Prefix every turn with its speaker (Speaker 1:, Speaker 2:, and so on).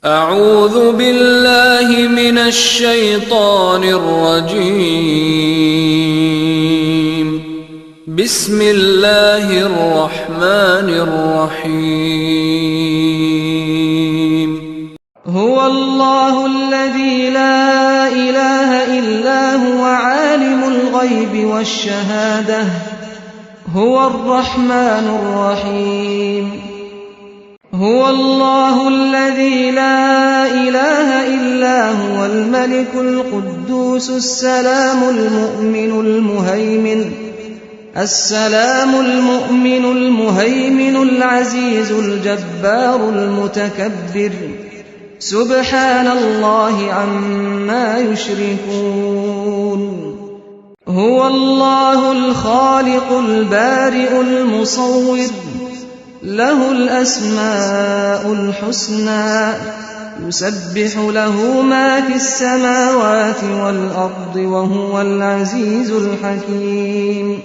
Speaker 1: أعوذ بالله من الشيطان الرجيم. بسم الله الرحمن الرحيم.
Speaker 2: هو الله الذي لا إله إلا هو عالم الغيب والشهادة هو الرحمن الرحيم. هو الله الذي لا إله إلا هو الملك القدوس السلام المؤمن المهيمن العزيز الجبار المتكبر سبحان الله عما يشركون. هو الله الخالق البارئ المصور له الأسماء الحسنى يسبح له ما في السماوات والأرض وهو العزيز الحكيم.